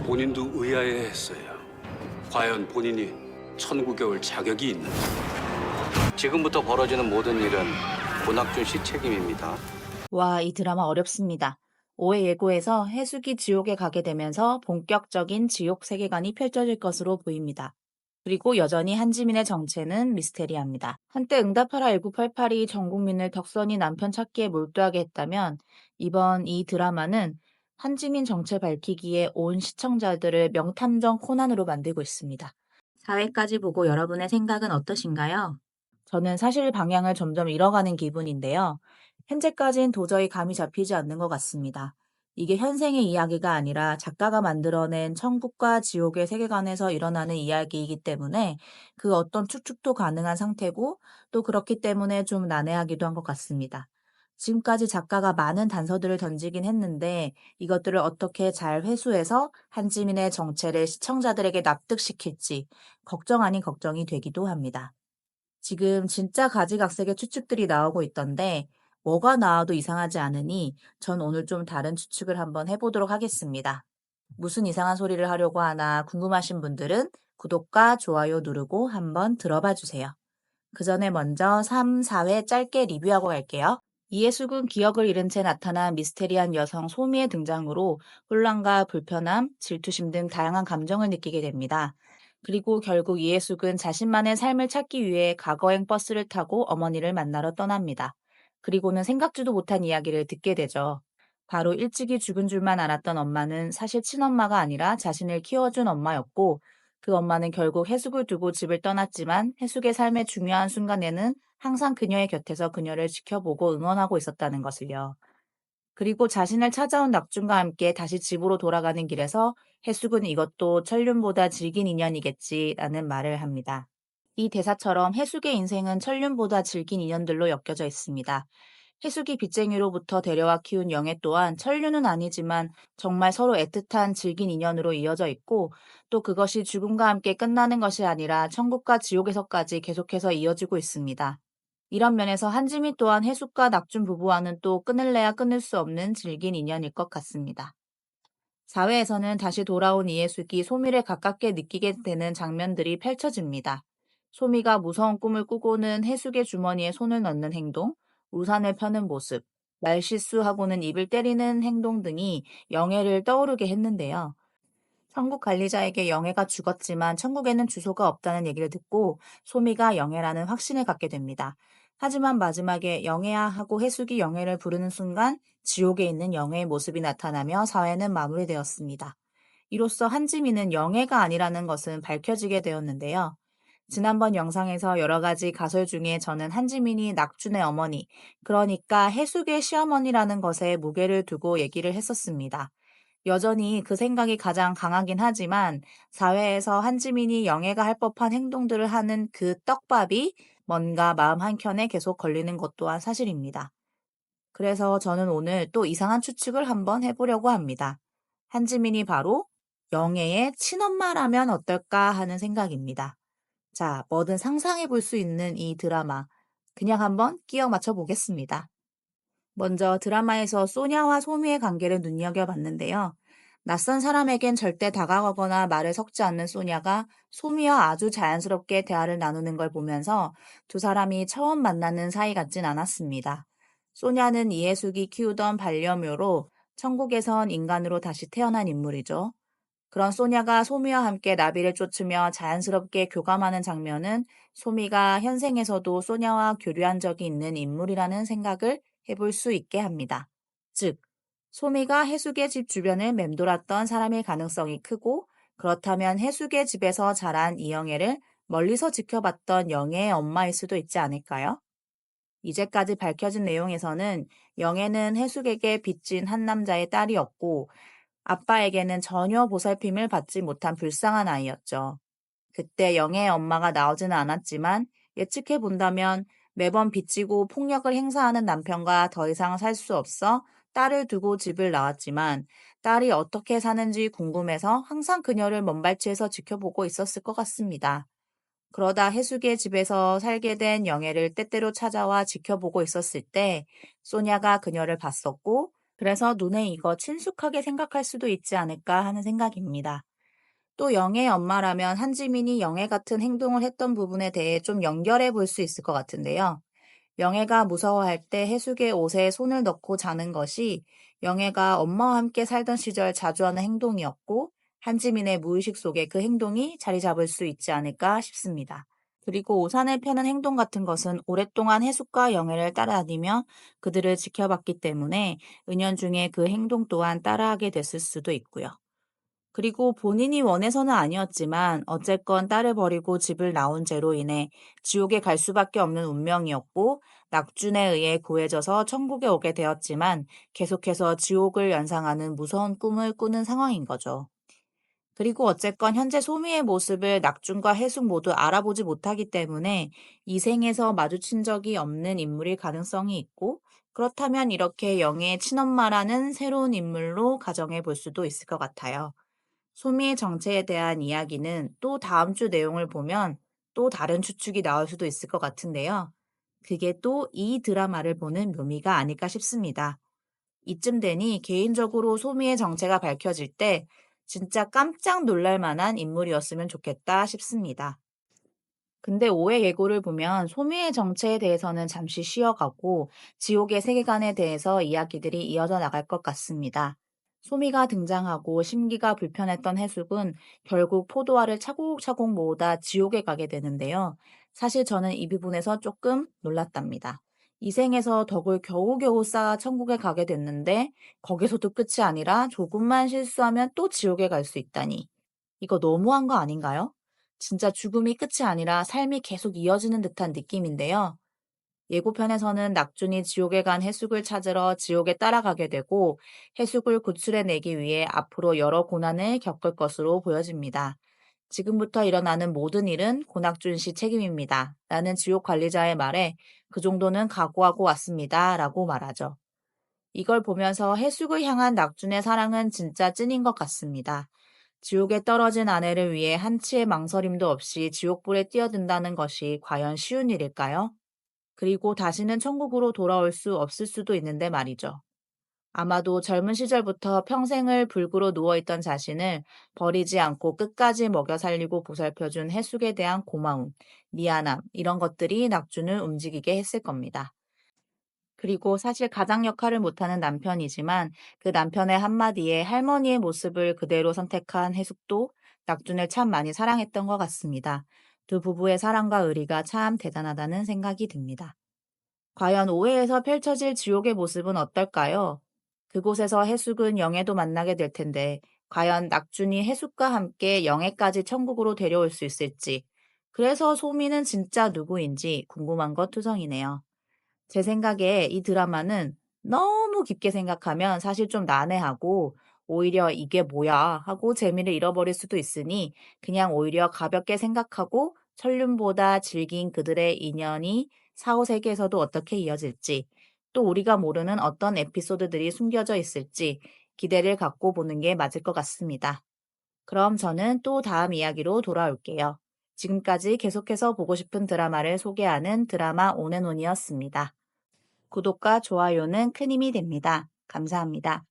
본인도 의아해했어요. 과연 본인이 천국에 올 자격이 있는지. 지금부터 벌어지는 모든 일은 고낙준 씨 책임입니다. 와, 이 드라마 어렵습니다. 5회 예고에서 해수기 지옥에 가게 되면서 본격적인 지옥 세계관이 펼쳐질 것으로 보입니다. 그리고 여전히 한지민의 정체는 미스테리합니다. 한때 응답하라 1988이 전 국민을 덕선이 남편 찾기에 몰두하게 했다면 이번 이 드라마는 한지민 정체 밝히기에 온 시청자들을 명탐정 코난으로 만들고 있습니다. 4회까지 보고 여러분의 생각은 어떠신가요? 저는 사실 방향을 점점 잃어가는 기분인데요. 현재까진 도저히 감이 잡히지 않는 것 같습니다. 이게 현생의 이야기가 아니라 작가가 만들어낸 천국과 지옥의 세계관에서 일어나는 이야기이기 때문에 그 어떤 추측도 가능한 상태고 또 그렇기 때문에 좀 난해하기도 한 것 같습니다. 지금까지 작가가 많은 단서들을 던지긴 했는데 이것들을 어떻게 잘 회수해서 한지민의 정체를 시청자들에게 납득시킬지 걱정 아닌 걱정이 되기도 합니다. 지금 진짜 가지각색의 추측들이 나오고 있던데 뭐가 나와도 이상하지 않으니 전 오늘 좀 다른 추측을 한번 해보도록 하겠습니다. 무슨 이상한 소리를 하려고 하나 궁금하신 분들은 구독과 좋아요 누르고 한번 들어봐 주세요. 그 전에 먼저 3, 4회 짧게 리뷰하고 갈게요. 이해숙은 기억을 잃은 채 나타난 미스테리한 여성 소미의 등장으로 혼란과 불편함, 질투심 등 다양한 감정을 느끼게 됩니다. 그리고 결국 이해숙은 자신만의 삶을 찾기 위해 과거행 버스를 타고 어머니를 만나러 떠납니다. 그리고는 생각지도 못한 이야기를 듣게 되죠. 바로 일찍이 죽은 줄만 알았던 엄마는 사실 친엄마가 아니라 자신을 키워준 엄마였고 그 엄마는 결국 해숙을 두고 집을 떠났지만 해숙의 삶의 중요한 순간에는 항상 그녀의 곁에서 그녀를 지켜보고 응원하고 있었다는 것을요. 그리고 자신을 찾아온 낙준과 함께 다시 집으로 돌아가는 길에서 해숙은 이것도 천륜보다 질긴 인연이겠지라는 말을 합니다. 이 대사처럼 해숙의 인생은 천륜보다 질긴 인연들로 엮여져 있습니다. 해숙이 빚쟁이로부터 데려와 키운 영애 또한 천륜은 아니지만 정말 서로 애틋한 질긴 인연으로 이어져 있고 또 그것이 죽음과 함께 끝나는 것이 아니라 천국과 지옥에서까지 계속해서 이어지고 있습니다. 이런 면에서 한지미 또한 해숙과 낙준 부부와는 또 끊을래야 끊을 수 없는 질긴 인연일 것 같습니다. 4회에서는 다시 돌아온 이해숙이 소미를 가깝게 느끼게 되는 장면들이 펼쳐집니다. 소미가 무서운 꿈을 꾸고는 해숙의 주머니에 손을 넣는 행동, 우산을 펴는 모습, 말실수하고는 입을 때리는 행동 등이 영애를 떠오르게 했는데요. 천국 관리자에게 영애가 죽었지만 천국에는 주소가 없다는 얘기를 듣고 소미가 영애라는 확신을 갖게 됩니다. 하지만 마지막에 영애야 하고 해숙이 영애를 부르는 순간 지옥에 있는 영애의 모습이 나타나며 사회는 마무리되었습니다. 이로써 한지민은 영애가 아니라는 것은 밝혀지게 되었는데요. 지난번 영상에서 여러 가지 가설 중에 저는 한지민이 낙준의 어머니, 그러니까 해숙의 시어머니라는 것에 무게를 두고 얘기를 했었습니다. 여전히 그 생각이 가장 강하긴 하지만 사회에서 한지민이 영애가 할 법한 행동들을 하는 그 떡밥이 뭔가 마음 한켠에 계속 걸리는 것 또한 사실입니다. 그래서 저는 오늘 또 이상한 추측을 한번 해보려고 합니다. 한지민이 바로 영애의 친엄마라면 어떨까 하는 생각입니다. 자, 뭐든 상상해 볼 수 있는 이 드라마. 그냥 한번 끼워 맞춰 보겠습니다. 먼저 드라마에서 소냐와 소미의 관계를 눈여겨봤는데요. 낯선 사람에겐 절대 다가가거나 말을 섞지 않는 소냐가 소미와 아주 자연스럽게 대화를 나누는 걸 보면서 두 사람이 처음 만나는 사이 같진 않았습니다. 소냐는 이해숙이 키우던 반려묘로 천국에선 인간으로 다시 태어난 인물이죠. 그런 소냐가 소미와 함께 나비를 쫓으며 자연스럽게 교감하는 장면은 소미가 현생에서도 소냐와 교류한 적이 있는 인물이라는 생각을 해볼 수 있게 합니다. 즉, 소미가 해숙의 집 주변을 맴돌았던 사람일 가능성이 크고 그렇다면 해숙의 집에서 자란 이영애를 멀리서 지켜봤던 영애의 엄마일 수도 있지 않을까요? 이제까지 밝혀진 내용에서는 영애는 해숙에게 빚진 한 남자의 딸이었고 아빠에게는 전혀 보살핌을 받지 못한 불쌍한 아이였죠. 그때 영애의 엄마가 나오지는 않았지만 예측해 본다면 매번 빚지고 폭력을 행사하는 남편과 더 이상 살 수 없어 딸을 두고 집을 나왔지만 딸이 어떻게 사는지 궁금해서 항상 그녀를 먼발치에서 지켜보고 있었을 것 같습니다. 그러다 해숙의 집에서 살게 된 영애를 때때로 찾아와 지켜보고 있었을 때 소냐가 그녀를 봤었고 그래서 눈에 익어 친숙하게 생각할 수도 있지 않을까 하는 생각입니다. 또 영애의 엄마라면 한지민이 영애 같은 행동을 했던 부분에 대해 좀 연결해 볼 수 있을 것 같은데요. 영애가 무서워할 때 해숙의 옷에 손을 넣고 자는 것이 영애가 엄마와 함께 살던 시절 자주 하는 행동이었고, 한지민의 무의식 속에 그 행동이 자리 잡을 수 있지 않을까 싶습니다. 그리고 우산을 펴는 행동 같은 것은 오랫동안 해숙과 영애를 따라다니며 그들을 지켜봤기 때문에 은연중에 그 행동 또한 따라하게 됐을 수도 있고요. 그리고 본인이 원해서는 아니었지만 어쨌건 딸을 버리고 집을 나온 죄로 인해 지옥에 갈 수밖에 없는 운명이었고, 낙준에 의해 구해져서 천국에 오게 되었지만 계속해서 지옥을 연상하는 무서운 꿈을 꾸는 상황인 거죠. 그리고 어쨌건 현재 소미의 모습을 낙준과 해숙 모두 알아보지 못하기 때문에 이 생에서 마주친 적이 없는 인물일 가능성이 있고, 그렇다면 이렇게 영의 친엄마라는 새로운 인물로 가정해 볼 수도 있을 것 같아요. 소미의 정체에 대한 이야기는 또 다음 주 내용을 보면 또 다른 추측이 나올 수도 있을 것 같은데요. 그게 또 이 드라마를 보는 묘미가 아닐까 싶습니다. 이쯤 되니 개인적으로 소미의 정체가 밝혀질 때 진짜 깜짝 놀랄 만한 인물이었으면 좋겠다 싶습니다. 근데 오해 예고를 보면 소미의 정체에 대해서는 잠시 쉬어가고 지옥의 세계관에 대해서 이야기들이 이어져 나갈 것 같습니다. 소미가 등장하고 심기가 불편했던 해숙은 결국 포도알을 차곡차곡 모으다 지옥에 가게 되는데요. 사실 저는 이 부분에서 조금 놀랐답니다. 이 생에서 덕을 겨우겨우 쌓아 천국에 가게 됐는데 거기서도 끝이 아니라 조금만 실수하면 또 지옥에 갈 수 있다니. 이거 너무한 거 아닌가요? 진짜 죽음이 끝이 아니라 삶이 계속 이어지는 듯한 느낌인데요. 예고편에서는 낙준이 지옥에 간 해숙을 찾으러 지옥에 따라가게 되고 해숙을 구출해내기 위해 앞으로 여러 고난을 겪을 것으로 보여집니다. 지금부터 일어나는 모든 일은 고낙준 씨 책임입니다. 라는 지옥 관리자의 말에 그 정도는 각오하고 왔습니다. 라고 말하죠. 이걸 보면서 해숙을 향한 낙준의 사랑은 진짜 찐인 것 같습니다. 지옥에 떨어진 아내를 위해 한치의 망설임도 없이 지옥불에 뛰어든다는 것이 과연 쉬운 일일까요? 그리고 다시는 천국으로 돌아올 수 없을 수도 있는데 말이죠. 아마도 젊은 시절부터 평생을 불구로 누워있던 자신을 버리지 않고 끝까지 먹여 살리고 보살펴준 해숙에 대한 고마움, 미안함, 이런 것들이 낙준을 움직이게 했을 겁니다. 그리고 사실 가장 역할을 못하는 남편이지만 그 남편의 한마디에 할머니의 모습을 그대로 선택한 해숙도 낙준을 참 많이 사랑했던 것 같습니다. 두 부부의 사랑과 의리가 참 대단하다는 생각이 듭니다. 과연 오해에서 펼쳐질 지옥의 모습은 어떨까요? 그곳에서 해숙은 영애도 만나게 될 텐데, 과연 낙준이 해숙과 함께 영애까지 천국으로 데려올 수 있을지, 그래서 소미는 진짜 누구인지 궁금한 것 투성이네요. 제 생각에 이 드라마는 너무 깊게 생각하면 사실 좀 난해하고 오히려 이게 뭐야 하고 재미를 잃어버릴 수도 있으니 그냥 오히려 가볍게 생각하고 설륜보다 질긴 그들의 인연이 사후 세계에서도 어떻게 이어질지 또 우리가 모르는 어떤 에피소드들이 숨겨져 있을지 기대를 갖고 보는 게 맞을 것 같습니다. 그럼 저는 또 다음 이야기로 돌아올게요. 지금까지 계속해서 보고 싶은 드라마를 소개하는 드라마 온앤온이었습니다. 구독과 좋아요는 큰 힘이 됩니다. 감사합니다.